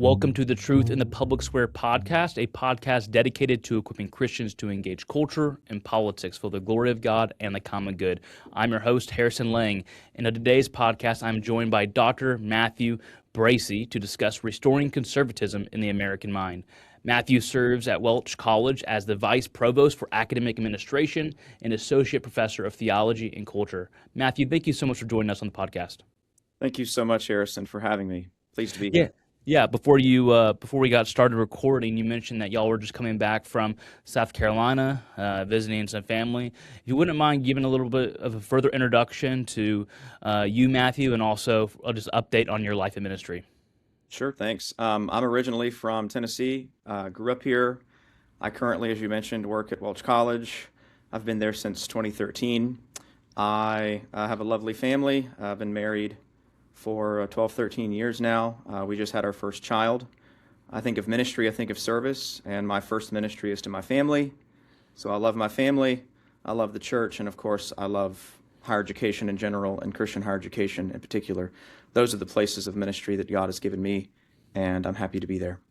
Welcome to the Truth in the Public Square podcast, a podcast dedicated to equipping Christians to engage culture and politics for the glory of God and the common good. I'm your host, Harrison Lang, and on today's podcast, I'm joined by Dr. Matthew Bracey to discuss restoring conservatism in the American mind. Matthew serves at Welch College as the Vice Provost for Academic Administration and Associate Professor of Theology and Culture. Matthew, thank you so much for joining us on the podcast. Thank you so much, Harrison, for having me. Pleased to be Yeah. here. Yeah, before we got started recording, you mentioned that y'all were just coming back from South Carolina, visiting some family. If you wouldn't mind giving a little bit of a further introduction to you, Matthew, and also just update on your life and ministry. Sure, thanks. I'm originally from Tennessee, grew up here. I currently, as you mentioned, work at Welch College. I've been there since 2013. I have a lovely family. I've been married for 12, 13 years now. We just had our first child. I think of ministry, I think of service, and my first ministry is to my family. So I love my family, I love the church, and of course I love higher education in general and Christian higher education in particular. Those are the places of ministry that God has given me, and I'm happy to be there.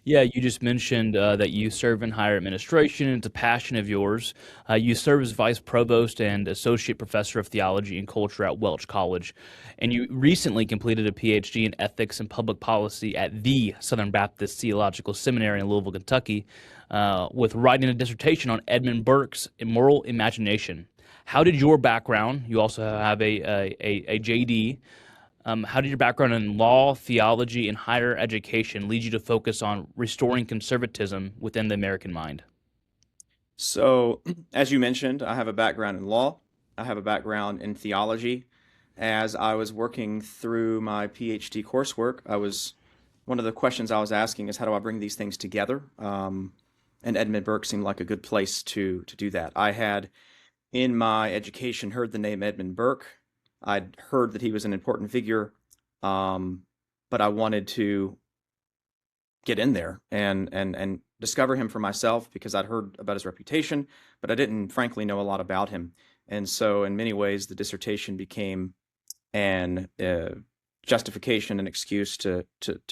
Yeah, you just mentioned that you serve in higher administration. It's a passion of yours. You serve as Vice Provost and Associate Professor of Theology and Culture at Welch College. And you recently completed a PhD in Ethics and Public Policy at the Southern Baptist Theological Seminary in Louisville, Kentucky, with writing a dissertation on Edmund Burke's Immoral Imagination. How did your background, you also have a JD, how did your background in law, theology, and higher education lead you to focus on restoring conservatism within the American mind? So, as you mentioned, I have a background in law. I have a background in theology. As I was working through my PhD coursework, one of the questions I was asking is, how do I bring these things together? And Edmund Burke seemed like a good place to do that. I had, in my education, heard the name Edmund Burke. I'd heard that he was an important figure, but I wanted to get in there and discover him for myself because I'd heard about his reputation, but I didn't, frankly, know a lot about him. And so, in many ways, the dissertation became an justification, an excuse to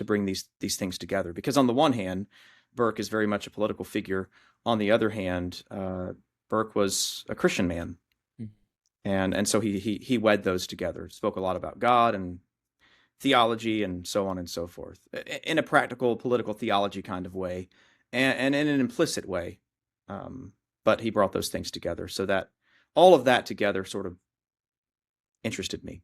bring these things together. Because on the one hand, Burke is very much a political figure. On the other hand, Burke was a Christian man. And so he wed those together, spoke a lot about God and theology and so on and so forth, in a practical political theology kind of way, and in an implicit way. But he brought those things together, so that all of that together sort of interested me.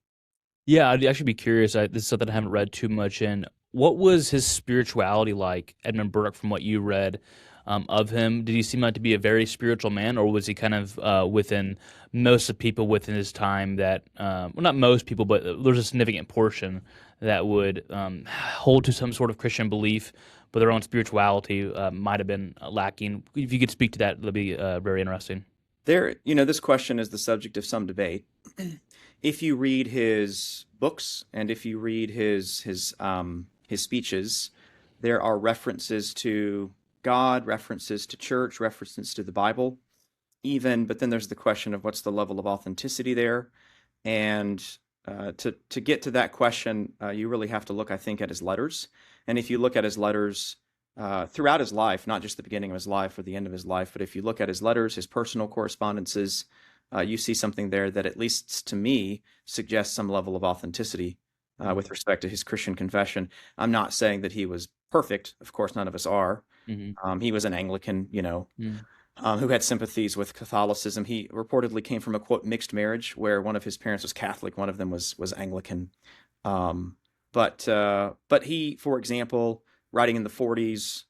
Yeah, I'd actually be curious. This is something I haven't read too much in. What was his spirituality like, Edmund Burke, from what you read of him? Did he seem like to be a very spiritual man, or was he kind of within most of people within his time that, well, not most people, but there's a significant portion that would hold to some sort of Christian belief, but their own spirituality might have been lacking? If you could speak to that, that'd be very interesting. This question is the subject of some debate. If you read his books and if you read his speeches, there are references to God, references to church, references to the Bible, but then there's the question of what's the level of authenticity there. And to get to that question, you really have to look, I think, at his letters. And if you look at his letters throughout his life, not just the beginning of his life or the end of his life, but if you look at his letters, his personal correspondences, you see something there that, at least to me, suggests some level of authenticity with respect to his Christian confession. I'm not saying that he was perfect. Of course, none of us are. Mm-hmm. He was an Anglican, who had sympathies with Catholicism. He reportedly came from a, quote, mixed marriage where one of his parents was Catholic, one of them was Anglican. But he, for example, writing in the 40s,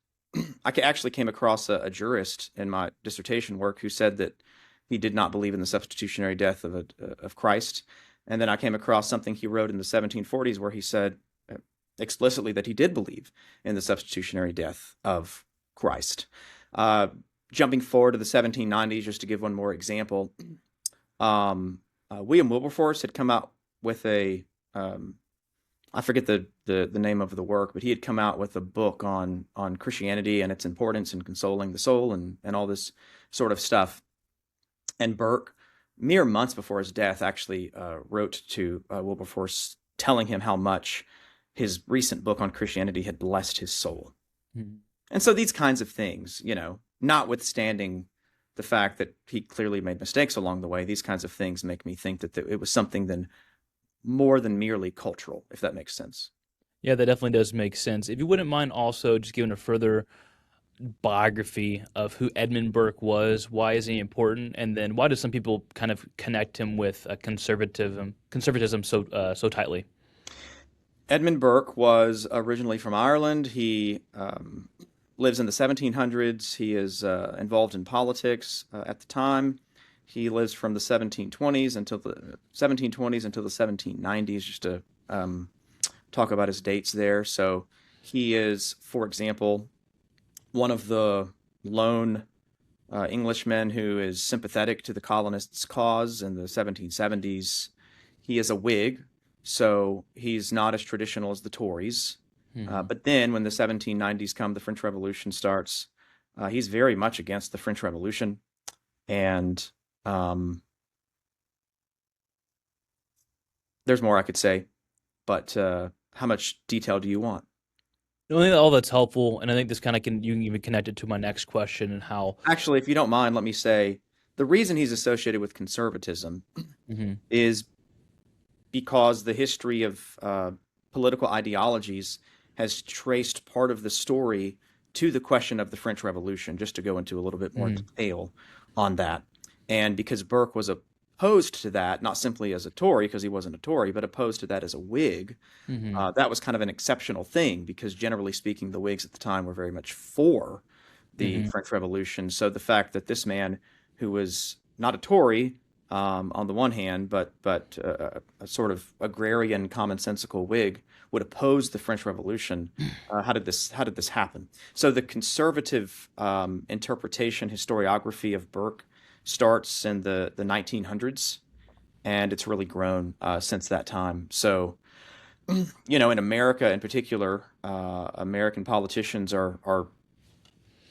I actually came across a jurist in my dissertation work who said that he did not believe in the substitutionary death of Christ. And then I came across something he wrote in the 1740s where he said explicitly that he did believe in the substitutionary death of Christ. Jumping forward to the 1790s, just to give one more example, William Wilberforce had come out with I forget the name of the work, but he had come out with a book on Christianity and its importance in consoling the soul and all this sort of stuff. And Burke, mere months before his death, actually wrote to Wilberforce telling him how much his recent book on Christianity had blessed his soul. Mhm. And so these kinds of things, notwithstanding the fact that he clearly made mistakes along the way, these kinds of things make me think that it was something then more than merely cultural, if that makes sense. Yeah, that definitely does make sense. If you wouldn't mind also just giving a further biography of who Edmund Burke was, why is he important, and then why do some people kind of connect him with conservatism so tightly? Edmund Burke was originally from Ireland. He lives in the 1700s. He is involved in politics at the time. He lives from the 1720s until the 1790s, just to talk about his dates there. So he is, for example, one of the lone Englishmen who is sympathetic to the colonists' cause in the 1770s. He is a Whig, so he's not as traditional as the Tories. Hmm. But then when the 1790s come, the French Revolution starts. He's very much against the French Revolution. And um, there's more I could say, but how much detail do you want? I think all that's helpful, and I think this kind of you can even connect it to my next question and how. Actually, if you don't mind, let me say the reason he's associated with conservatism Mhm. is because the history of political ideologies has traced part of the story to the question of the French Revolution, just to go into a little bit more Mhm. detail on that. And because Burke was opposed to that, not simply as a Tory, because he wasn't a Tory, but opposed to that as a Whig, Mhm. that was kind of an exceptional thing, because generally speaking, the Whigs at the time were very much for the Mhm. French Revolution. So the fact that this man, who was not a Tory on the one hand, but a sort of agrarian, commonsensical Whig, would oppose the French Revolution. How did this happen? So the conservative interpretation historiography of Burke starts in the 1900s, and it's really grown since that time. So in America in particular, American politicians are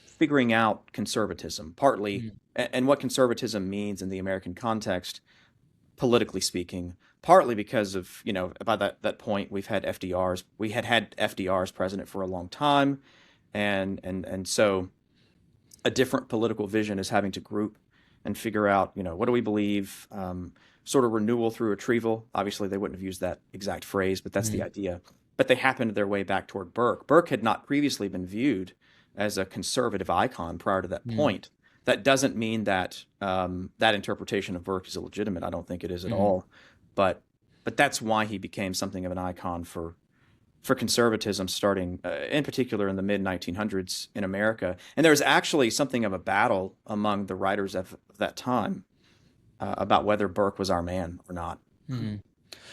figuring out conservatism, partly, Mhm. and what conservatism means in the American context, politically speaking, partly because of, by that point, we had FDR's president for a long time, and so a different political vision is having to group and figure out, what do we believe, sort of renewal through retrieval. Obviously, they wouldn't have used that exact phrase, but that's the Mhm. idea. But they happened their way back toward Burke. Burke had not previously been viewed as a conservative icon prior to that Mhm. point. That doesn't mean that that interpretation of Burke is illegitimate. I don't think it is at Mhm. all. But but that's why he became something of an icon for conservatism starting in particular in the mid 1900s in America. And there was actually something of a battle among the writers of that time about whether Burke was our man or not. Mhm.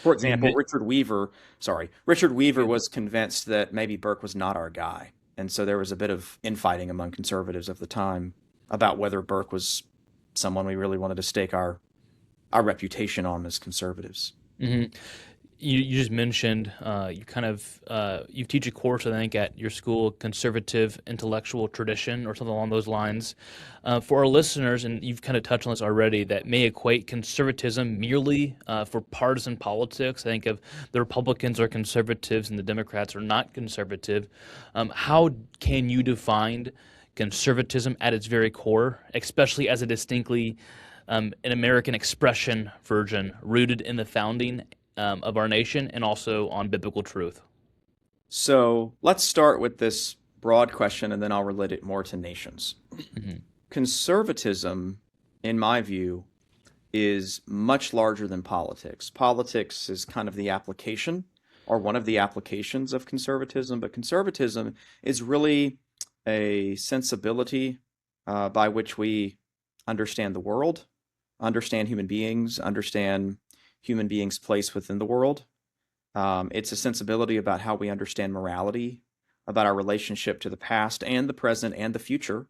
For You example, admit, Richard Weaver you- was convinced that maybe Burke was not our guy. And so there was a bit of infighting among conservatives of the time about whether Burke was someone we really wanted to stake our reputation on as conservatives. mhm. You just mentioned you teach a course I think at your school, conservative intellectual tradition or something along those lines. For our listeners, and you've kind of touched on this already, that may equate conservatism merely for partisan politics. I think of the Republicans are conservatives and the Democrats are not conservative. How can you define conservatism at its very core, especially as a distinctly an American expression version rooted in the founding of our nation and also on biblical truth? So let's start with this broad question and then I'll relate it more to nations. Hmm. Conservatism, in my view, is much larger than politics. Politics is kind of the application or one of the applications of conservatism, but conservatism is really a sensibility by which we understand the world, understand human beings, understand human beings' place within the world. It's a sensibility about how we understand morality, about our relationship to the past and the present and the future.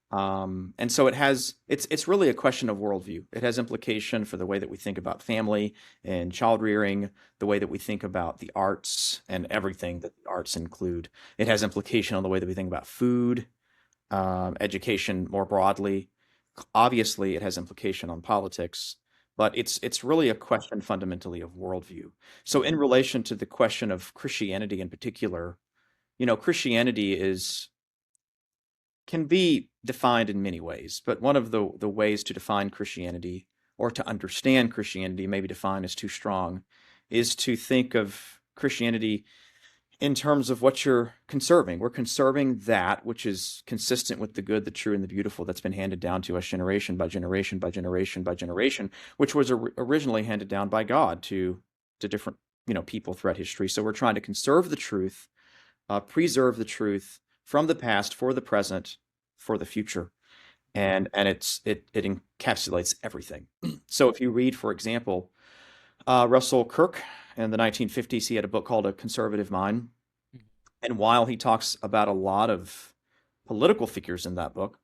And so it's really a question of worldview. It has implication for the way that we think about family and child rearing, the way that we think about the arts and everything that the arts include. It has implication on the way that we think about food, education more broadly. Obviously, it has implication on politics, but it's really a question fundamentally of worldview. So in relation to the question of Christianity in particular, Christianity is can be defined in many ways, but one of the ways to define Christianity or to understand Christianity, maybe define as too strong, is to think of Christianity in terms of what you're conserving. We're conserving that which is consistent with the good, the true, and the beautiful that's been handed down to us generation by generation by generation by generation, which was originally handed down by God to different people throughout history. So we're trying to conserve the truth, preserve the truth from the past for the present, for the future, and it encapsulates everything. So if you read, for example, Russell Kirk in the 1950s, he had a book called A Conservative Mind. And while he talks about a lot of political figures in that book,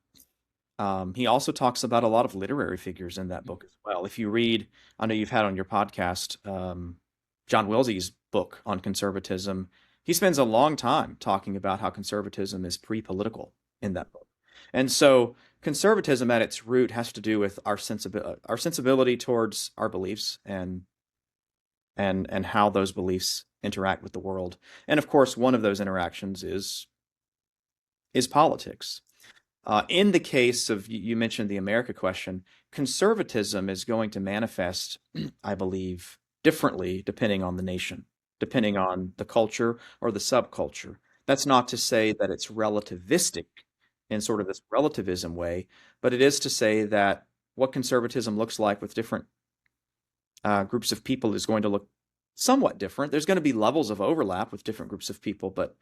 he also talks about a lot of literary figures in that book as well. If you read, I know you've had on your podcast, John Wilsey's book on conservatism, he spends a long time talking about how conservatism is pre-political in that book. And so conservatism at its root has to do with our sensibility towards our beliefs and how those beliefs interact with the world. And of course, one of those interactions is politics. In the case of, you mentioned the America question, conservatism is going to manifest, I believe, differently depending on the nation, depending on the culture or the subculture. That's not to say that it's relativistic in sort of this relativism way, but it is to say that what conservatism looks like with different groups of people is going to look somewhat different. There's going to be levels of overlap with different groups of people, but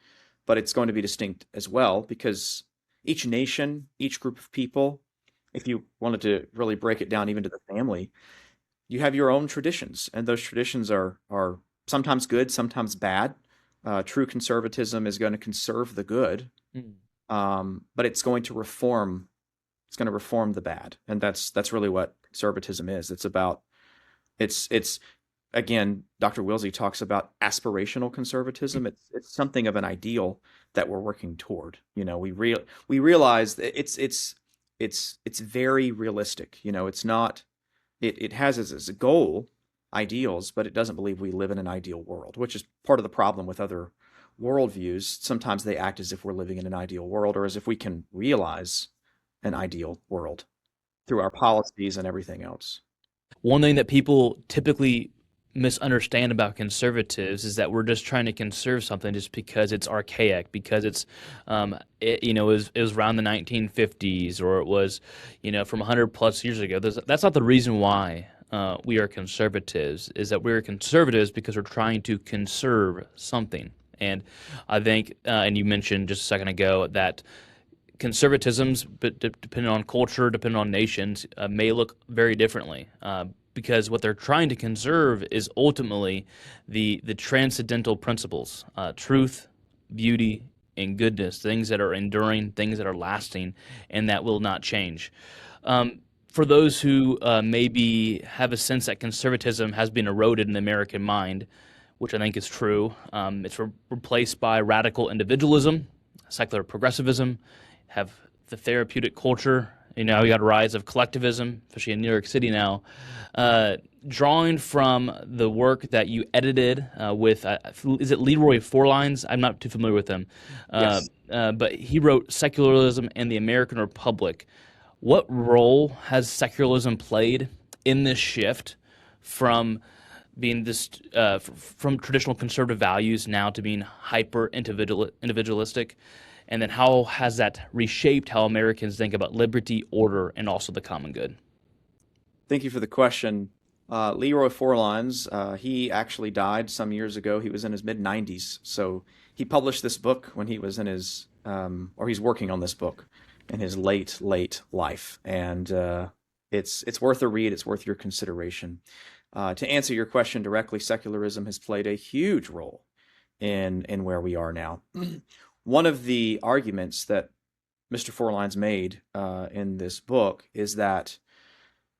it's going to be distinct as well, because each nation, each group of people, if you wanted to really break it down even to the family, you have your own traditions, and those traditions are sometimes good, sometimes bad. True conservatism is going to conserve the good, but it's going to reform. It's going to reform the bad, and that's really what conservatism is. It's again, Dr. Wilsey talks about aspirational conservatism. It's something of an ideal that we're working toward. We realize that it's very realistic. It's not. It has as a goal ideals, but it doesn't believe we live in an ideal world, which is part of the problem with other worldviews. Sometimes they act as if we're living in an ideal world, or as if we can realize an ideal world through our policies and everything else. One thing that people typically misunderstand about conservatives is that we're just trying to conserve something just because it's archaic, because it was around the 1950s, or it was, from 100 plus years ago. That's not the reason why we are conservatives. Is that we're conservatives because we're trying to conserve something. And I think, and you mentioned just a second ago that conservatisms, but depending on culture, depending on nations, may look very differently. Because what they're trying to conserve is ultimately the transcendental principles, truth, beauty, and goodness, things that are enduring, things that are lasting, and that will not change. For those who maybe have a sense that conservatism has been eroded in the American mind, which I think is true, it's replaced by radical individualism, secular progressivism, have the therapeutic culture. We got a rise of collectivism, especially in New York City now. Drawing from the work that you edited with, is it Leroy Fourlines? I'm not too familiar with him. Yes. But he wrote Secularism and the American Republic. What role has secularism played in this shift from being from traditional conservative values now to being hyper individualistic? And then how has that reshaped how Americans think about liberty, order, and also the common good? Thank you for the question. Leroy Fourlines, he actually died some years ago. He was in his mid 90s. So he published this book when he was in his, or he's working on this book in his late life. And it's worth a read. It's worth your consideration. To answer your question directly, secularism has played a huge role in where we are now. One of the arguments that Mr. Fourlines made in this book is that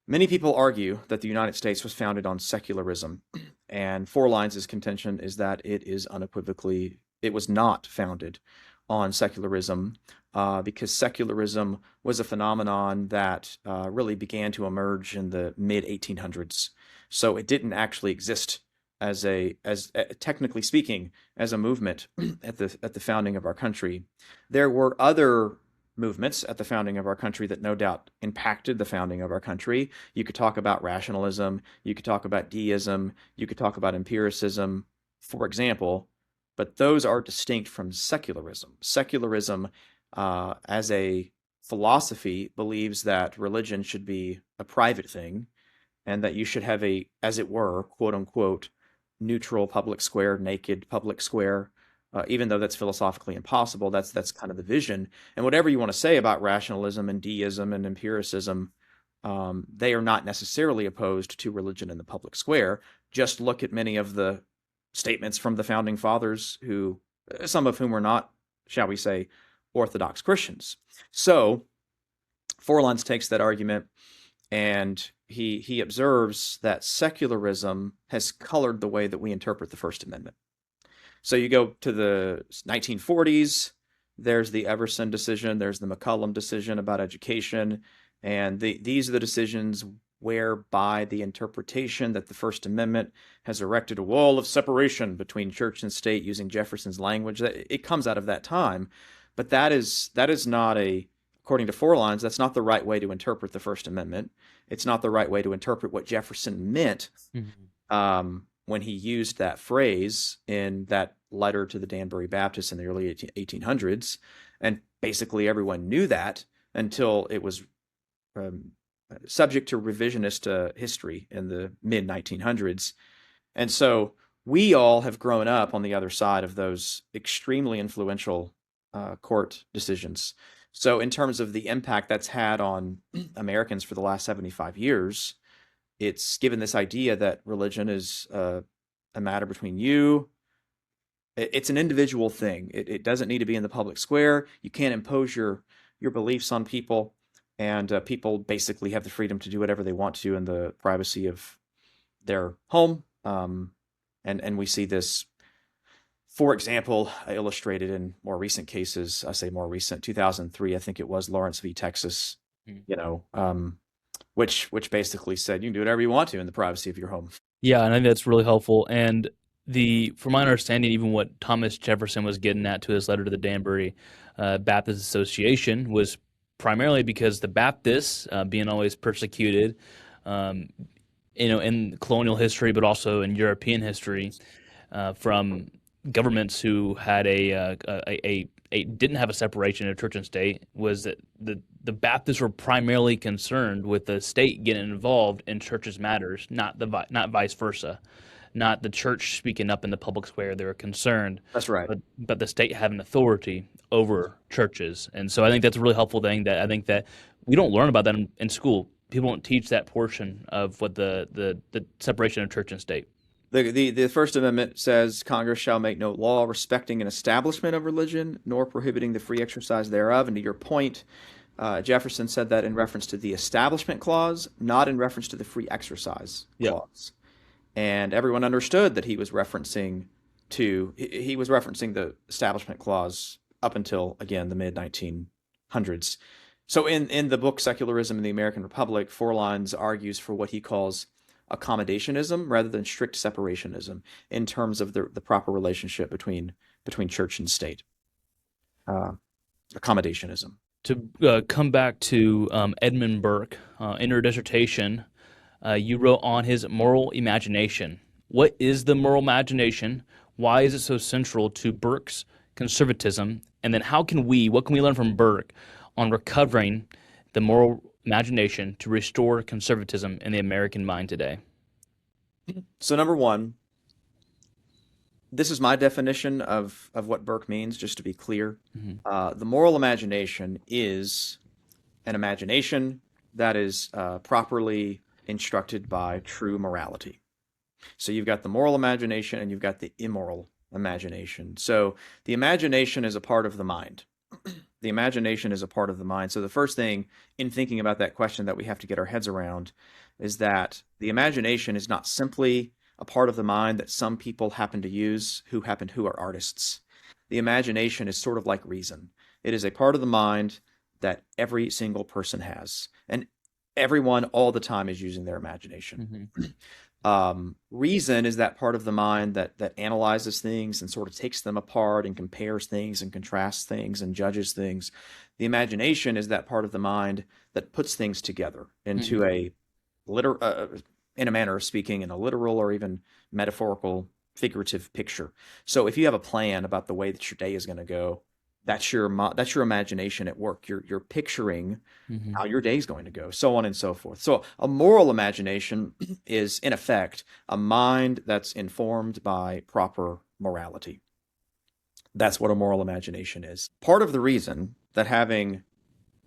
many people argue that the United States was founded on secularism, and Fourlines' contention is that it was not founded on secularism because secularism was a phenomenon that really began to emerge in the mid 1800s. So it didn't actually exist as technically speaking as a movement at the founding of our country. There were other movements at the founding of our country that no doubt impacted the founding of our country. You could talk about rationalism, you could talk about deism, you could talk about empiricism, for example, but those are distinct from secularism. Secularism, as a philosophy, believes that religion should be a private thing and that you should have a, as it were, quote unquote, neutral public square, naked public square. Even though that's philosophically impossible, that's kind of the vision. And whatever you want to say about rationalism and deism and empiricism, they are not necessarily opposed to religion in the public square. Just look at many of the statements from the founding fathers, who some of whom were not, shall we say, Orthodox Christians. So Forlans takes that argument and he observes that secularism has colored the way that we interpret the First Amendment. So you go to the 1940s, there's the Everson decision, there's the McCollum decision about education, and these are the decisions whereby the interpretation that the First Amendment has erected a wall of separation between church and state, using Jefferson's language. It comes out of that time, but that is not according to Forlans, that's not the right way to interpret the First Amendment. It's not the right way to interpret what Jefferson meant when he used that phrase in that letter to the Danbury Baptists in the early 1800s. And basically everyone knew that until it was subject to revisionist history in the mid 1900s. And so we all have grown up on the other side of those extremely influential court decisions. So in terms of the impact that's had on Americans for the last 75 years, it's given this idea that religion is a matter between you. It's an individual thing. It doesn't need to be in the public square. You can't impose your beliefs on people, and people basically have the freedom to do whatever they want to in the privacy of their home. And we see this, for example, illustrated in more recent cases. I say more recent, 2003, I think it was, Lawrence v. Texas, which basically said you can do whatever you want to in the privacy of your home. Yeah, and I think that's really helpful. And from my understanding, even what Thomas Jefferson was getting at to his letter to the Danbury Baptist Association was primarily because the Baptists, being always persecuted, in colonial history, but also in European history, from governments who had didn't have a separation of church and state, was that the Baptists were primarily concerned with the state getting involved in churches' matters, not vice versa, not the church speaking up in the public square. They were concerned, That's right. but the state having authority over churches. And so I think that's a really helpful thing that I think that we don't learn about that in school. People don't teach that portion of what the separation of church and state. The First Amendment says Congress shall make no law respecting an establishment of religion, nor prohibiting the free exercise thereof. And to your point, Jefferson said that in reference to the Establishment Clause, not in reference to the Free Exercise Clause. And everyone understood that he was referencing the Establishment Clause up until, again, the mid 1900s. So in the book Secularism in the American Republic, Forlans argues for what he calls accommodationism rather than strict separationism in terms of the proper relationship between church and state. Accommodationism. To come back to Edmund Burke, in your dissertation, you wrote on his moral imagination. What is the moral imagination? Why is it so central to Burke's conservatism? And then what can we learn from Burke on recovering the moral imagination to restore conservatism in the American mind today? So number one, this is my definition of what Burke means, just to be clear. The moral imagination is an imagination that is properly instructed by true morality. So you've got the moral imagination and you've got the immoral imagination. So the imagination is a part of the mind. The imagination is a part of the mind. So the first thing in thinking about that question that we have to get our heads around is that the imagination is not simply a part of the mind that some people happen to use who are artists. The imagination is sort of like reason. It is a part of the mind that every single person has, and everyone all the time is using their imagination. Hmm. Reason is that part of the mind that analyzes things and sort of takes them apart and compares things and contrasts things and judges things. The imagination is that part of the mind that puts things together into Hmm. a liter in a manner of speaking, in a literal or even metaphorical, figurative picture. So if you have a plan about the way that your day is going to go, that's your imagination at work. You're picturing Hmm. how your day is going to go, so on and so forth. So a moral imagination is, in effect, a mind that's informed by proper morality. That's what a moral imagination is. Part of the reason that having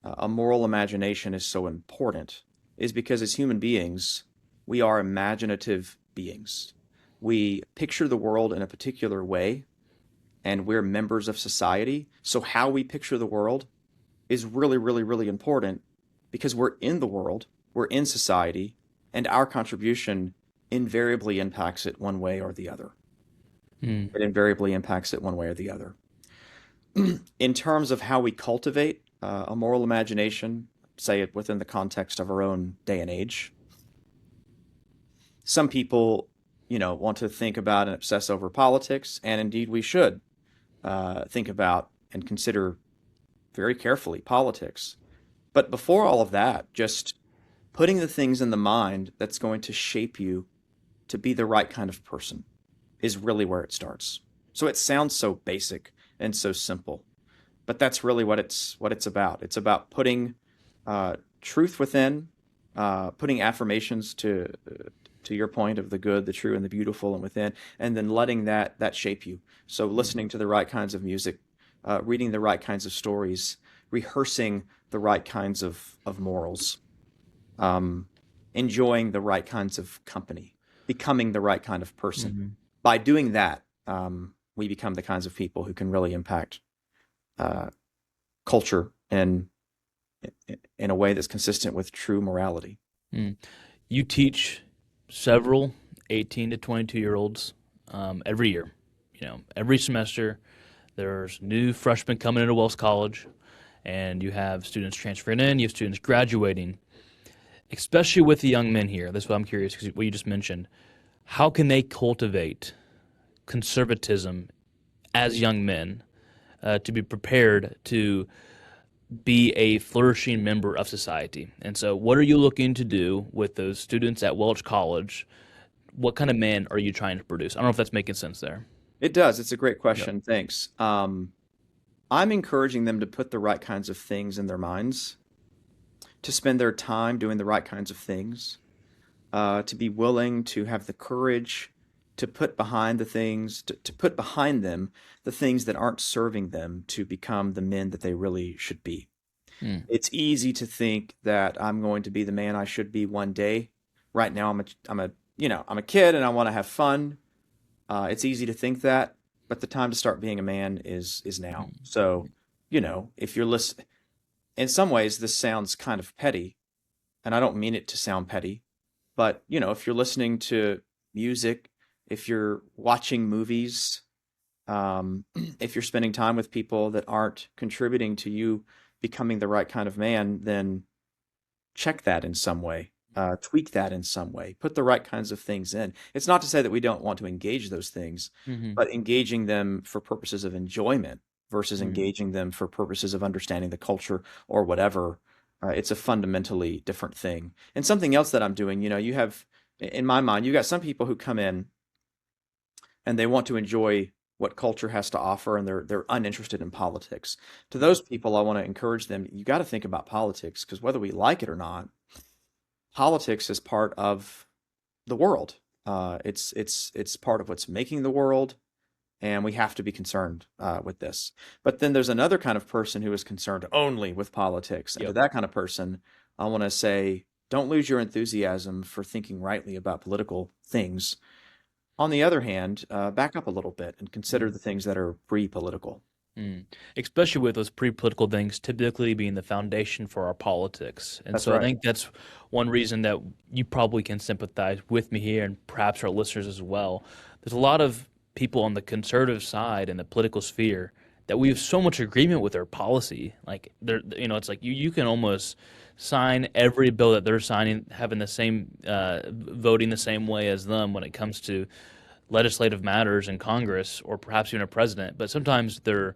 a moral imagination is so important is because as human beings, we are imaginative beings. We picture the world in a particular way, and we're members of society. So how we picture the world is really, really, really important because we're in the world, we're in society, and our contribution invariably impacts it one way or the other. Mm. It invariably impacts it one way or the other. In terms of how we cultivate a moral imagination, say it within the context of our own day and age, some people, want to think about and obsess over politics, and indeed we should think about and consider very carefully politics. But before all of that, just putting the things in the mind that's going to shape you to be the right kind of person is really where it starts. So it sounds so basic and so simple, but that's really what it's about. It's about putting truth within, putting affirmations to your point of the good, the true, and the beautiful and within, and then letting that shape you. So listening to the right kinds of music, reading the right kinds of stories, rehearsing the right kinds of morals, um, enjoying the right kinds of company, becoming the right kind of person. Hmm. By doing that, we become the kinds of people who can really impact uh, culture in a way that's consistent with true morality. Mm. You teach several 18 to 22-year-olds every year. Every semester there's new freshmen coming into Welch College, and you have students transferring in, you have students graduating, especially with the young men here. That's what I'm curious because what you just mentioned. How can they cultivate conservatism as young men to be prepared to be a flourishing member of society? And so, what are you looking to do with those students at Welch College? What kind of man are you trying to produce? I don't know if that's making sense there. It does. It's a great Yep. question. Thanks. I'm encouraging them to put the right kinds of things in their minds, to spend their time doing the right kinds of things, to be willing to have the courage to put behind the things, to put behind them the things that aren't serving them to become the men that they really should be. Mm. It's easy to think that I'm going to be the man I should be one day. Right now, I'm a kid and I want to have fun. It's easy to think that, but the time to start being a man is now. So, if you're listening, in some ways, this sounds kind of petty, and I don't mean it to sound petty, but if you're listening to music, if you're watching movies, if you're spending time with people that aren't contributing to you becoming the right kind of man, then check that in some way, tweak that in some way, put the right kinds of things in. It's not to say that we don't want to engage those things, Hmm. but engaging them for purposes of enjoyment versus Mm. engaging them for purposes of understanding the culture or whatever. It's a fundamentally different thing. And something else that I'm doing, you have, in my mind, you got some people who come in and they want to enjoy what culture has to offer and they're uninterested in politics. To those people, I want to encourage them, you got to think about politics because whether we like it or not, politics is part of the world. It's part of what's making the world, and we have to be concerned with this. But then there's another kind of person who is concerned only with politics, and to Yep. that kind of person, I want to say, don't lose your enthusiasm for thinking rightly about political things. On the other hand, back up a little bit and consider Mm. the things that are pre-political. Mm. Especially with those pre-political things typically being the foundation for our politics. And That's so I right. think that's one reason that you probably can sympathize with me here and perhaps our listeners as well. There's a lot of people on the conservative side in the political sphere that we have so much agreement with their policy. Like it's like you can almost sign every bill that they're signing, having the same voting the same way as them when it comes to legislative matters in Congress or perhaps even a president, but sometimes their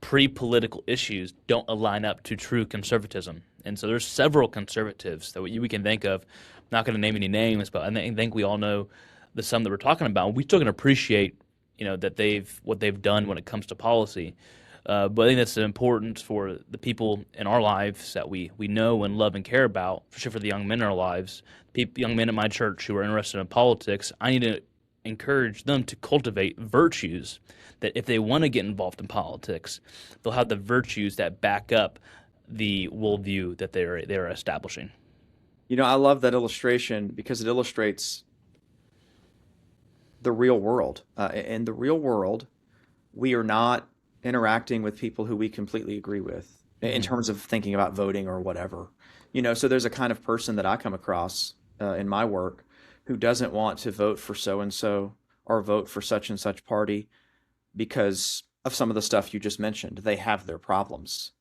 pre-political issues don't align up to true conservatism. And so there's several conservatives that we can think of. I'm not going to name any names, but I think we all know the some that we're talking about. We still can appreciate, that what they've done when it comes to policy. But I think that's important for the people in our lives that we know and love and care about, especially for the young men in our lives. Young men at my church who are interested in politics, I need to encourage them to cultivate virtues that if they want to get involved in politics, they'll have the virtues that back up the worldview that they're establishing. I love that illustration because it illustrates the real world. In the real world, we are not interacting with people who we completely agree with in Hmm. terms of thinking about voting or whatever. So there's a kind of person that I come across in my work who doesn't want to vote for so and so or vote for such and such party because of some of the stuff you just mentioned. They have their problems.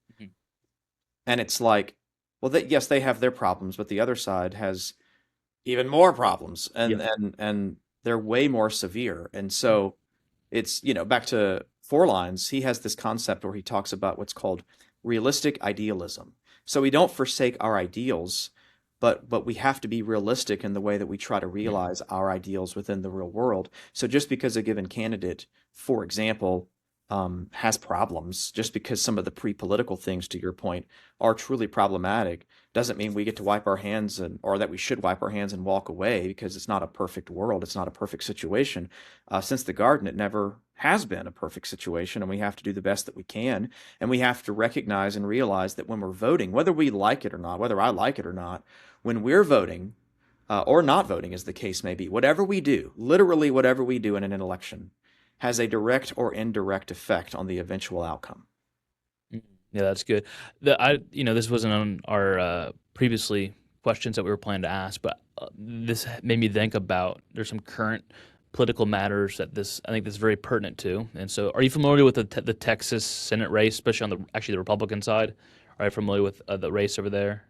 And it's like, well, yes, they have their problems, but the other side has even more problems, Yeah. and they're way more severe. And so it's, back to Four Lines, he has this concept where he talks about what's called realistic idealism. So we don't forsake our ideals, but we have to be realistic in the way that we try to realize our ideals within the real world. So just because a given candidate, for example, has problems, just because some of the pre-political things, to your point, are truly problematic, doesn't mean we get to wipe our hands or that we should wipe our hands and walk away because it's not a perfect world. It's not a perfect situation. Since the garden, it never has been a perfect situation, and we have to do the best that we can. And we have to recognize and realize that when we're voting, whether we like it or not, whether I like it or not, when we're voting, or not voting, as the case may be, whatever we do, literally whatever we do in an election, has a direct or indirect effect on the eventual outcome. Mhm. Yeah, that's good. This wasn't on our previously questions that we were planning to ask, but this made me think about there's some current political matters that I think this is very pertinent to. And so, are you familiar with the Texas Senate race, especially on the Republican side? Are you familiar with the race over there?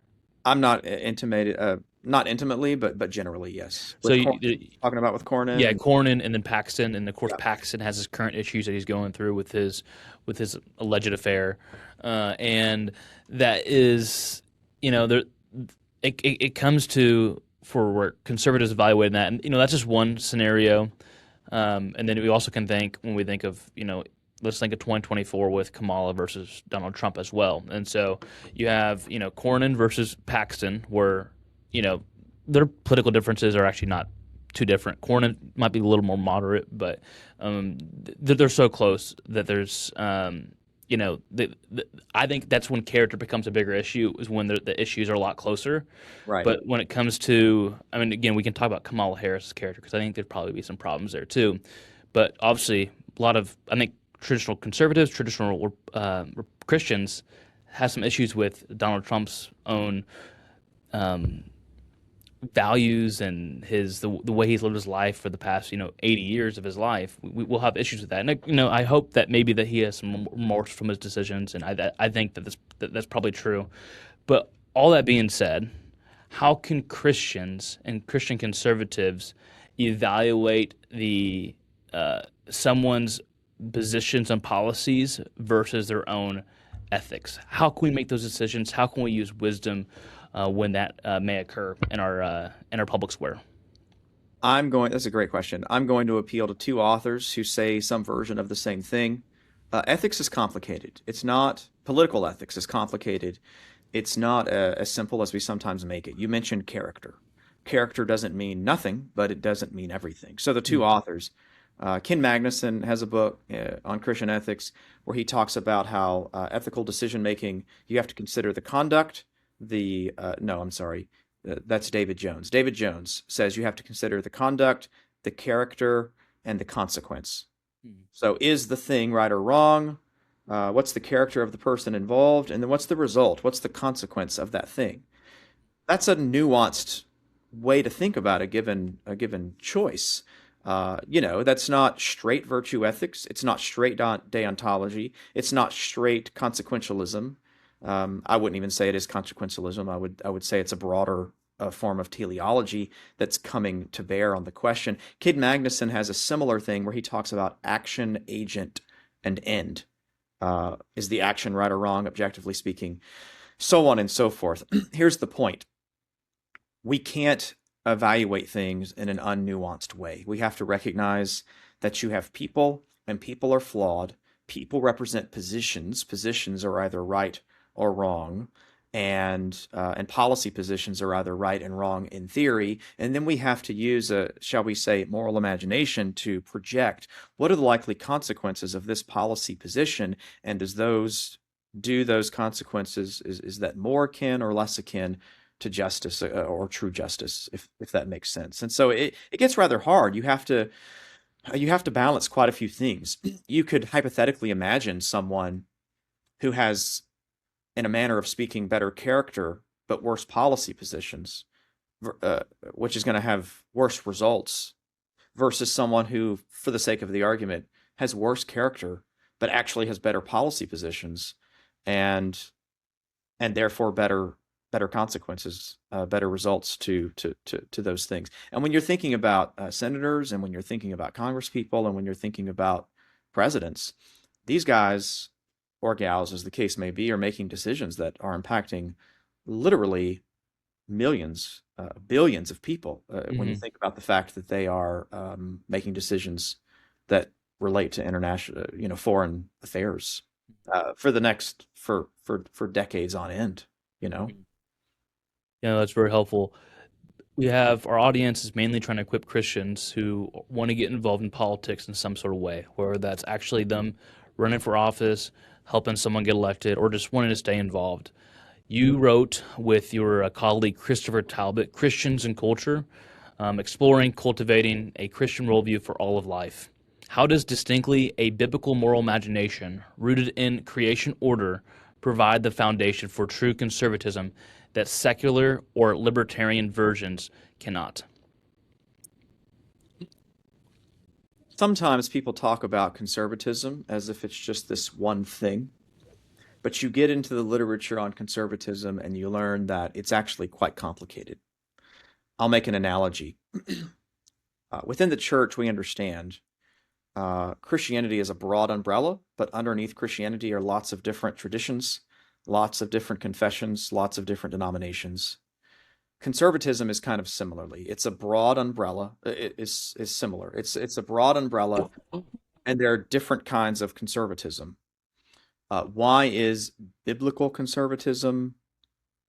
I'm not intimated, not intimately, but generally, yes. So, Talking about with Cornyn, yeah, and Cornyn and then Paxton, and of course yeah, Paxton has his current issues that he's going through with his alleged affair, and that is, there it comes to for where conservatives evaluating that, and that's just one scenario, and then we also can think when we think of let's think of 2024 with Kamala versus Donald Trump as well, and so you have Cornyn versus Paxton, where you know their political differences are actually not too different. Cornyn might be a little more moderate, but they're so close that there's I think that's when character becomes a bigger issue is when the issues are a lot closer. right. But when it comes to, I mean, again, we can talk about Kamala Harris's character because I think there'd probably be some problems there too. But obviously, a lot of I think traditional conservatives, traditional Christians, have some issues with Donald Trump's own um, values and the way he's lived his life for the past 80 years of his life. We'll have issues with that, and I hope that maybe that he has some remorse from his decisions, and I think that's probably true. But all that being said, how can Christians and Christian conservatives evaluate the someone's positions and policies versus their own ethics? How can we make those decisions? How can we use wisdom when that may occur in our public square? That's a great question. I'm going to appeal to two authors who say some version of the same thing. Ethics is complicated. It's not, political ethics is complicated. It's not as simple as we sometimes make it. You mentioned character. Character doesn't mean nothing, but it doesn't mean everything. So the two authors, Ken Magnuson has a book on Christian ethics where he talks about how ethical decision making, you have to consider the conduct, no, I'm sorry, that's David Jones. David Jones says you have to consider the conduct, the character, and the consequence. Mhm. So is the thing right or wrong? What's the character of the person involved? And then what's the result? What's the consequence of that thing? That's a nuanced way to think about a given choice. That's not straight virtue ethics. It's not straight deontology. It's not straight consequentialism. I wouldn't even say it is consequentialism. I would say it's a broader form of teleology that's coming to bear on the question. Kid Magnuson has a similar thing where he talks about action, agent, and end. Is the action right or wrong, objectively speaking? So on and so forth. Here's the point: we can't evaluate things in an unnuanced way. We have to recognize that you have people, and people are flawed. People represent positions. Positions are either right or wrong, and policy positions are either right and wrong in theory. And then we have to use a, shall we say, moral imagination to project what are the likely consequences of this policy position, and do those consequences, is that more akin or less akin to justice, or true justice, if that makes sense. And so it gets rather hard. You have to balance quite a few things. You could hypothetically imagine someone who has, in a manner of speaking, better character but worse policy positions, uh, which is going to have worse results, versus someone who, for the sake of the argument, has worse character but actually has better policy positions, and and therefore better consequences, better results to those things. And when you're thinking about senators, and when you're thinking about congresspeople, and when you're thinking about presidents, these guys, or gals, as the case may be, are making decisions that are impacting literally millions, billions of people. When you Hmm. think about the fact that they are making decisions that relate to international, foreign affairs, for the next for decades on end. You know. Yeah, that's very helpful. We have our audience is mainly trying to equip Christians who want to get involved in politics in some sort of way, whether that's actually them running for office, helping someone get elected, or just wanting to stay involved. You wrote with your colleague Christopher Talbot, Christians and Culture, exploring cultivating a Christian worldview for all of life. How does distinctly a biblical moral imagination rooted in creation order provide the foundation for true conservatism that secular or libertarian versions cannot? Sometimes people talk about conservatism as if it's just this one thing, but you get into the literature on conservatism and you learn that it's actually quite complicated. I'll make an analogy. Within the church, we understand Christianity is a broad umbrella, but underneath Christianity are lots of different traditions, lots of different confessions, lots of different denominations. Conservatism is kind of similarly. It's a broad umbrella. It is similar. It's a broad umbrella, and there are different kinds of conservatism. Why is biblical conservatism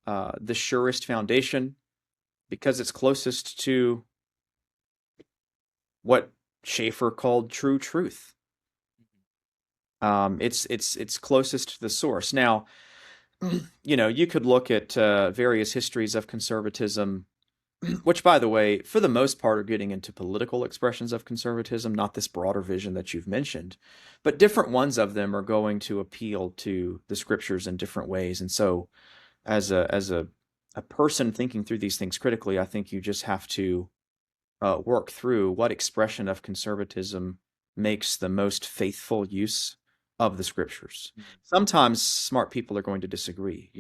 the surest foundation? Because it's closest to what Schaeffer called true truth. It's closest to the source. Now, you could look at various histories of conservatism, which, by the way, for the most part, are getting into political expressions of conservatism, not this broader vision that you've mentioned. But different ones of them are going to appeal to the scriptures in different ways. And so, as a person thinking through these things critically, I think you just have to work through what expression of conservatism makes the most faithful use of the scriptures. Sometimes smart people are going to disagree.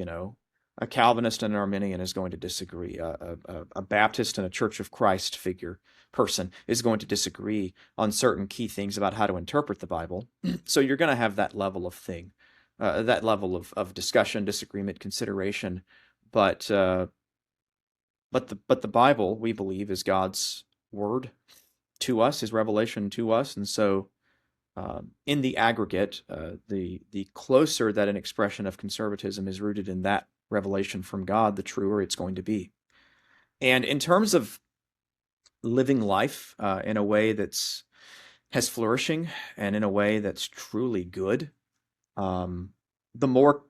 A Calvinist and an Arminian is going to disagree. A Baptist and a Church of Christ person is going to disagree on certain key things about how to interpret the Bible. So you're going to have that level of thing, that level of discussion, disagreement, consideration. But but the Bible, we believe, is God's word to us, His revelation to us, and so in the aggregate, the closer that an expression of conservatism is rooted in that revelation from God, the truer it's going to be. And in terms of living life in a way that's has flourishing and in a way that's truly good, um, the more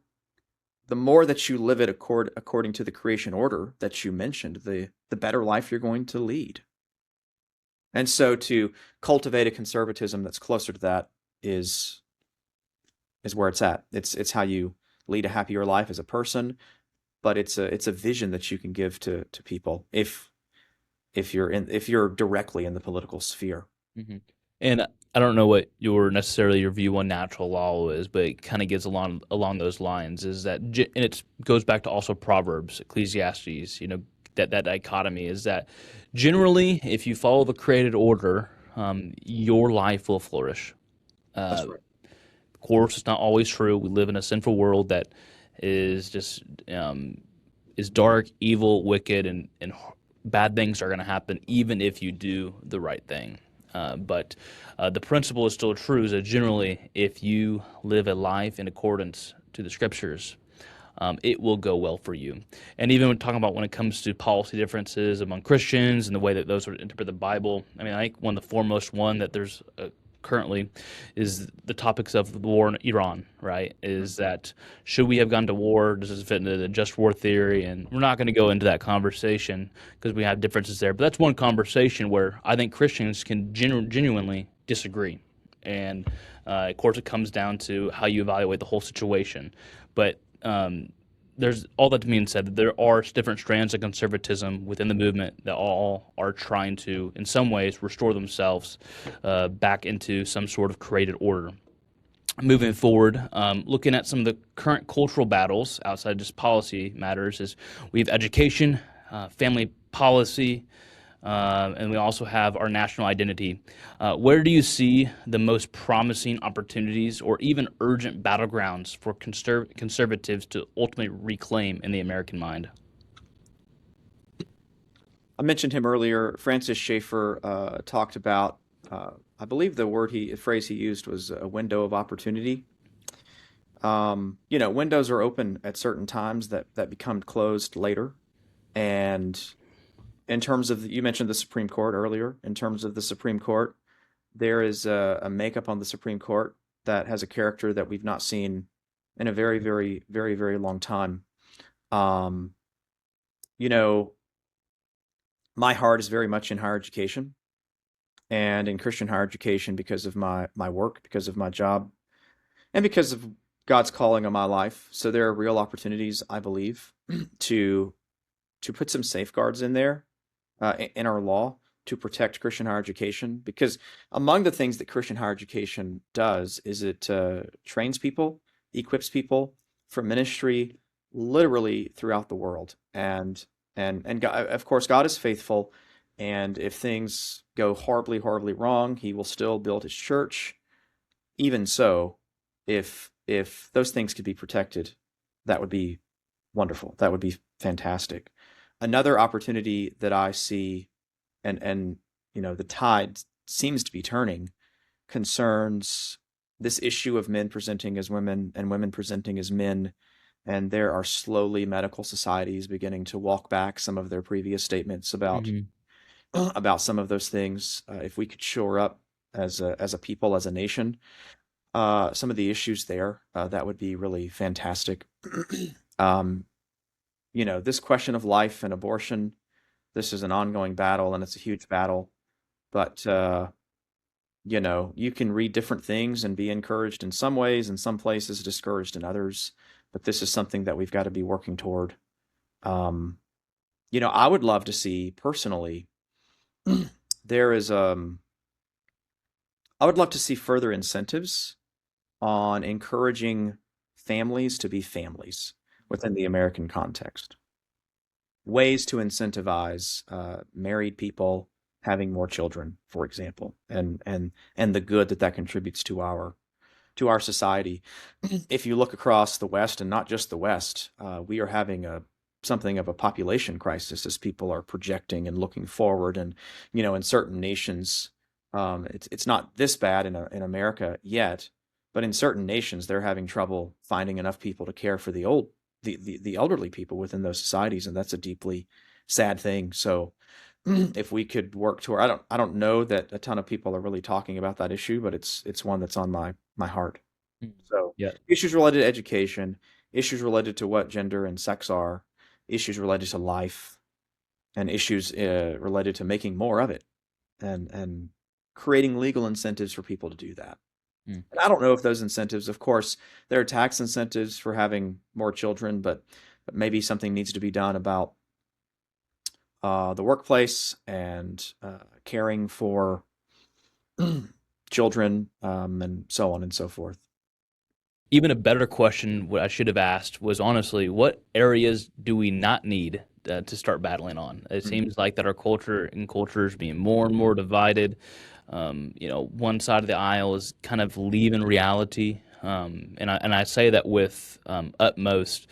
the more that you live it according to the creation order that you mentioned, the better life you're going to lead. And so to cultivate a conservatism that's closer to that is is where it's at. It's how you lead a happier life as a person, but it's a vision that you can give to people if you're directly in the political sphere. Hmm. And I don't know what your view on natural law is, but it kind of gets along those lines. Is that and it goes back to also Proverbs, Ecclesiastes. That dichotomy is that generally, if you follow the created order, your life will flourish. That's Uh, right. of course, it's not always true. We live in a sinful world that is just um, is dark, evil, wicked, and bad things are going to happen even if you do the right thing. But the principle is still true. Is that generally, if you live a life in accordance to the scriptures, it will go well for you. And even when talking about when it comes to policy differences among Christians and the way that those would interpret the Bible, I mean, I think one of the foremost one that there's currently is the topics of the war in Iran, right? Is that should we have gone to war? Does this fit into the just war theory? And we're not going to go into that conversation because we have differences there. But that's one conversation where I think Christians can genuinely disagree. And of course, it comes down to how you evaluate the whole situation. But there's all that being said that there are different strands of conservatism within the movement that all are trying to, in some ways, restore themselves back into some sort of created order. Moving forward, looking at some of the current cultural battles outside just policy matters, is we have education, family policy, and we also have our national identity. Where do you see the most promising opportunities or even urgent battlegrounds for conservatives to ultimately reclaim in the American mind? I mentioned him earlier. Francis Schaeffer talked about, I believe the phrase he used was a window of opportunity. Windows are open at certain times that become closed later. And in terms of, you mentioned the Supreme Court earlier. In terms of the Supreme Court, there is a makeup on the Supreme Court that has a character that we've not seen in a very, very, very, very long time. Um, you know, my heart is very much in higher education and in Christian higher education because of my work, because of my job, and because of God's calling on my life. So there are real opportunities, I believe, to to put some safeguards in there in our law to protect Christian higher education. Because among the things that Christian higher education does is it trains people, equips people for ministry literally throughout the world. And God, of course, God is faithful. And if things go horribly, horribly wrong, He will still build His church. Even so, if those things could be protected, that would be wonderful. That would be fantastic. Another opportunity that I see, and the tide seems to be turning, concerns this issue of men presenting as women and women presenting as men. And there are slowly medical societies beginning to walk back some of their previous statements about Hmm. about some of those things. If we could shore up as a people, as a nation, some of the issues there, that would be really fantastic. um, this question of life and abortion, this is an ongoing battle and it's a huge battle. But, you can read different things and be encouraged in some ways, in some places, discouraged in others. But this is something that we've got to be working toward. Um, I would love to see personally, there is, I would love to see further incentives on encouraging families to be families within the American context. Ways to incentivize married people having more children, for example, and the good that that contributes to our society. If you look across the West, and not just the West, we are having a something of a population crisis as people are projecting and looking forward. And in certain nations, it's not this bad in America yet, but in certain nations, they're having trouble finding enough people to care for the elderly people within those societies, and that's a deeply sad thing. So if we could work toward, I don't know that a ton of people are really talking about that issue, but it's one that's on my heart. So Yeah. issues related to education, issues related to what gender and sex are, issues related to life, and issues related to making more of it, and creating legal incentives for people to do that. Mm. And I don't know if those incentives, of course, there are tax incentives for having more children, but maybe something needs to be done about the workplace and caring for children, and so on and so forth. Even a better question, what I should have asked was honestly, what areas do we not need to start battling on? It Mm. seems like that our culture and cultures being more and more divided. One side of the aisle is kind of leaving reality, and I say that with utmost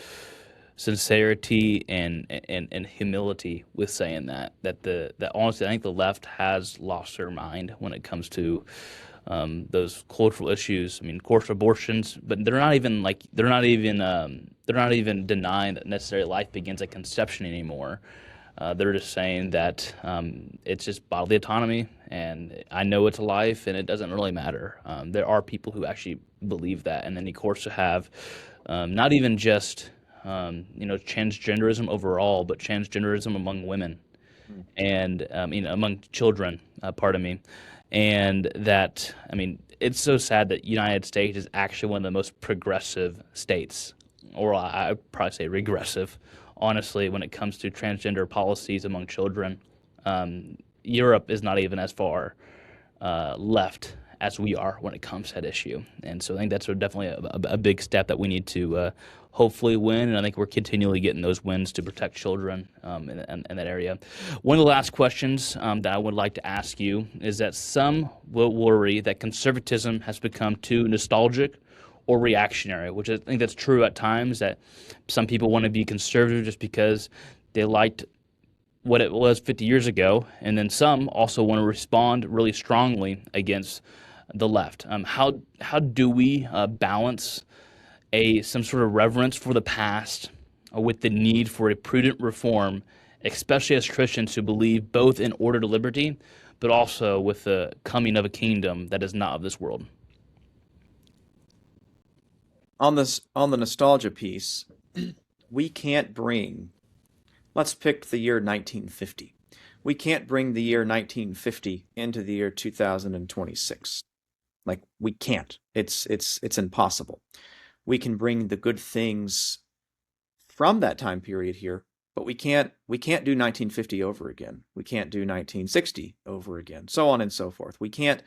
sincerity and humility with saying that honestly I think the left has lost their mind when it comes to those cultural issues. I mean, of course, abortions, but they're not even denying that necessarily life begins at conception anymore. They're just saying that it's just bodily autonomy, and I know it's a life, and it doesn't really matter. There are people who actually believe that, and then of course you have not even just transgenderism overall, but transgenderism among women Mm. and among children, pardon me, and that I mean it's so sad that United States is actually one of the most progressive states, or I'd probably say regressive, honestly, when it comes to transgender policies among children. Europe is not even as far left as we are when it comes to that issue. And so I think that's definitely a big step that we need to hopefully win. And I think we're continually getting those wins to protect children in that area. One of the last questions that I would like to ask you is that some will worry that conservatism has become too nostalgic or reactionary, which I think that's true at times, that some people want to be conservative just because they liked what it was 50 years ago, and then some also want to respond really strongly against the left. How do we balance a some sort of reverence for the past with the need for a prudent reform, especially as Christians who believe both in order to liberty, but also with the coming of a kingdom that is not of this world? On the nostalgia piece, we can't bring, let's pick the year 1950. We can't bring the year 1950 into the year 2026. Like we can't. It's impossible. We can bring the good things from that time period here, but we can't do 1950 over again. We can't do 1960 over again. So on and so forth. We can't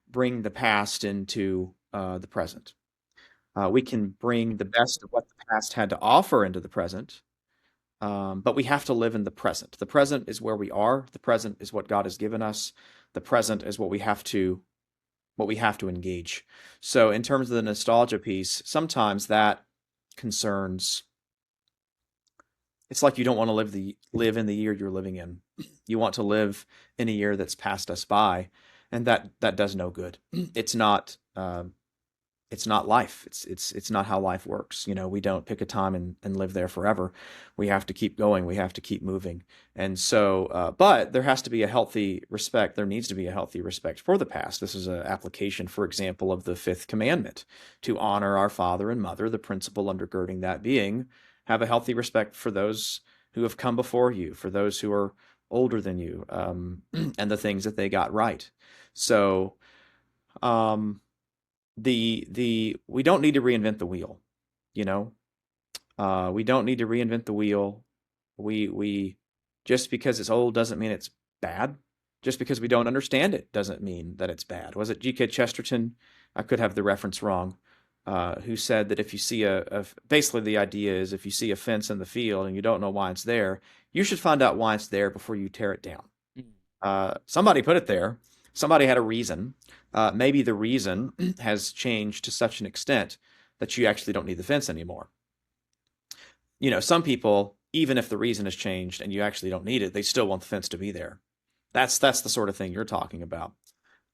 bring the past into the present. We can bring the best of what the past had to offer into the present, but we have to live in the present. The present is where we are. The present is what God has given us. The present is what we have to engage. So in terms of the nostalgia piece, sometimes that concerns. It's like you don't want to live in the year you're living in. You want to live in a year that's passed us by, and that does no good. It's not. It's not life. It's not how life works. We don't pick a time and live there forever. We have to keep going. We have to keep moving. And so, but there has to be a healthy respect. There needs to be a healthy respect for the past. This is an application, for example, of the fifth commandment, to honor our father and mother, the principle undergirding that being, have a healthy respect for those who have come before you, for those who are older than you, and the things that they got right. So, um, the we don't need to reinvent the wheel, you know. We don't need to reinvent the wheel. We Just because it's old doesn't mean it's bad. Just because we don't understand it doesn't mean that it's bad. Was it G.K. Chesterton? I could have the reference wrong. Who said that if you see basically the idea is if you see a fence in the field and you don't know why it's there, you should find out why it's there before you tear it down. Somebody put it there. Somebody had a reason. Maybe the reason has changed to such an extent that you actually don't need the fence anymore. Some people, even if the reason has changed and you actually don't need it, they still want the fence to be there. That's the sort of thing you're talking about.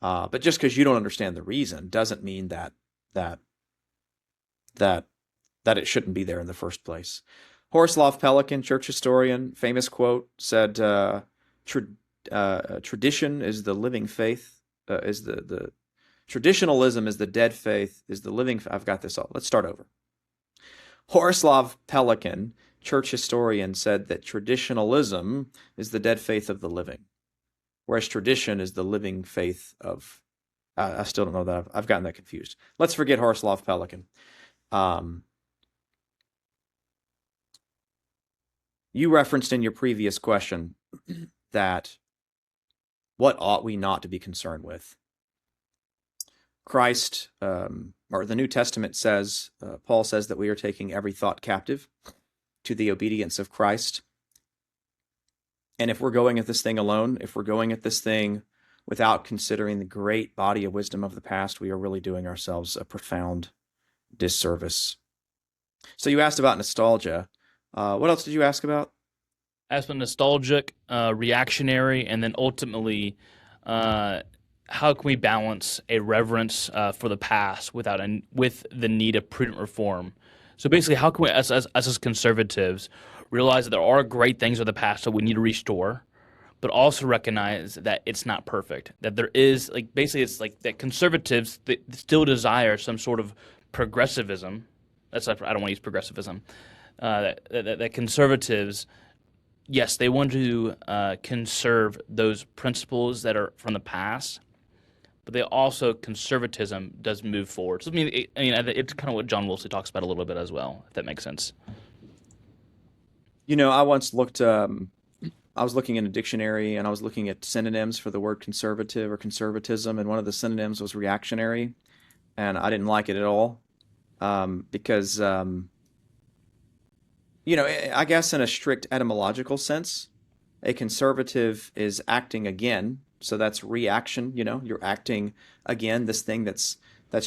But just because you don't understand the reason doesn't mean that that that it shouldn't be there in the first place. Horoslav Pelikan, church historian, famous quote said, "Tradition is the living faith. Is the Traditionalism is the dead faith. Is the living. I've got this all. Let's start over." Horoslav Pelikan, church historian, said that traditionalism is the dead faith of the living, whereas tradition is the living faith of I still don't know that I've gotten that confused. Let's forget Horst Pelican. Um, you referenced in your previous question that what ought we not to be concerned with? Christ, or the New Testament says, Paul says that we are taking every thought captive to the obedience of Christ. And if we're going at this thing alone, if we're going at this thing without considering the great body of wisdom of the past, we are really doing ourselves a profound disservice. So you asked about nostalgia. What else did you ask about? As been nostalgic, reactionary, and then ultimately, uh, how can we balance a reverence for the past with the need of prudent reform? So basically, how can we, as conservatives, realize that there are great things of the past that we need to restore, but also recognize that it's not perfect. That there is like basically, it's like that conservatives still desire some sort of progressivism. That's not, I don't want to use progressivism. That conservatives, yes, they want to conserve those principles that are from the past, but they also conservatism does move forward. So it's kind of what John Wilson talks about a little bit as well, if that makes sense. You know, I once looked, I was looking in a dictionary and I was looking at synonyms for the word conservative or conservatism, and one of the synonyms was reactionary, and I didn't like it at all because, I guess in a strict etymological sense, a conservative is acting again. So that's reaction, you're acting again, this thing that's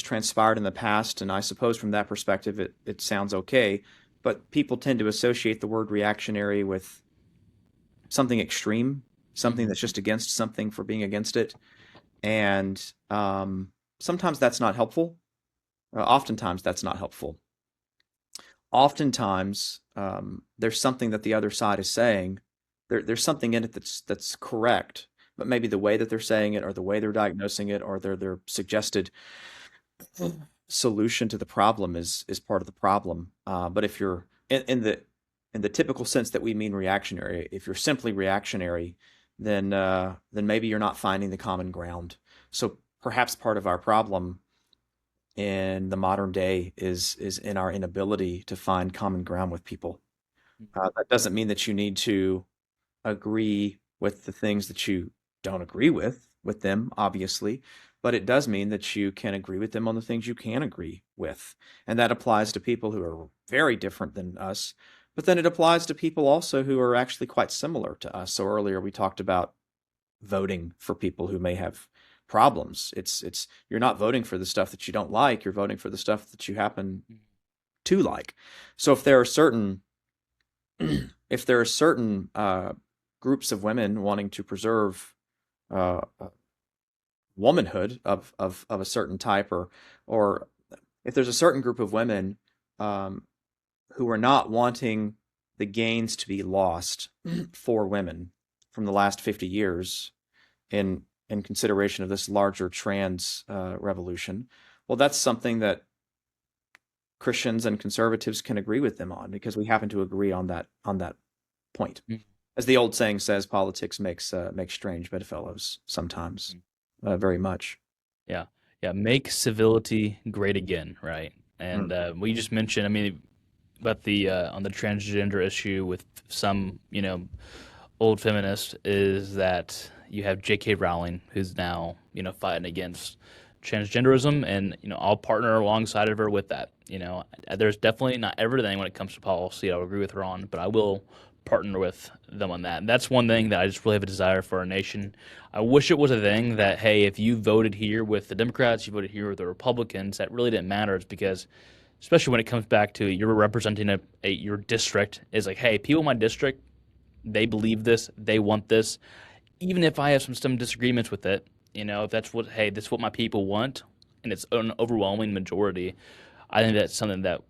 transpired in the past. And I suppose from that perspective, it sounds okay. But people tend to associate the word reactionary with something extreme, something Mhm. that's just against something for being against it. And sometimes that's not helpful. Oftentimes that's not helpful. Oftentimes there's something that the other side is saying. There's something in it that's correct, but maybe the way that they're saying it, or the way they're diagnosing it, or their suggested solution to the problem is part of the problem. But if you're in the typical sense that we mean reactionary, if you're simply reactionary, then maybe you're not finding the common ground. So perhaps part of our problem in the modern day is in our inability to find common ground with people. That doesn't mean that you need to agree with the things that you don't agree with them, obviously, but it does mean that you can agree with them on the things you can agree with. And that applies to people who are very different than us, but then it applies to people also who are actually quite similar to us. So earlier we talked about voting for people who may have problems. It's you're not voting for the stuff that you don't like, you're voting for the stuff that you happen to like. So if there are certain groups of women wanting to preserve uh, womanhood of a certain type, or if there's a certain group of women um, who are not wanting the gains to be lost for women from the last 50 years in consideration of this larger trans revolution, well, that's something that Christians and conservatives can agree with them on because we happen to agree on that point. As the old saying says, politics makes strange bedfellows sometimes, very much. Yeah, yeah. Make civility great again, right? Mm. And we just mentioned, I mean, about the on the transgender issue with some, old feminists is that you have J.K. Rowling, who's now, fighting against transgenderism, and I'll partner alongside of her with that. There's definitely not everything when it comes to policy I'll agree with her on, but I will partner with them on that. And that's one thing that I just really have a desire for our nation. I wish it was a thing that, hey, if you voted here with the Democrats, you voted here with the Republicans, that really didn't matter. It's because, especially when it comes back to you're representing your district, is like, hey, people in my district, they believe this, they want this. Even if I have some disagreements with it, if that's what, hey, that's what my people want, and it's an overwhelming majority, I think that's something that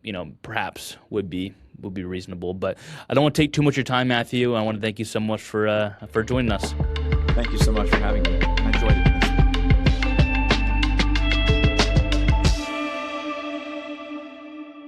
perhaps would be reasonable. But I don't want to take too much of your time, Matthew. I want to thank you so much for joining us. Thank you so much for having me.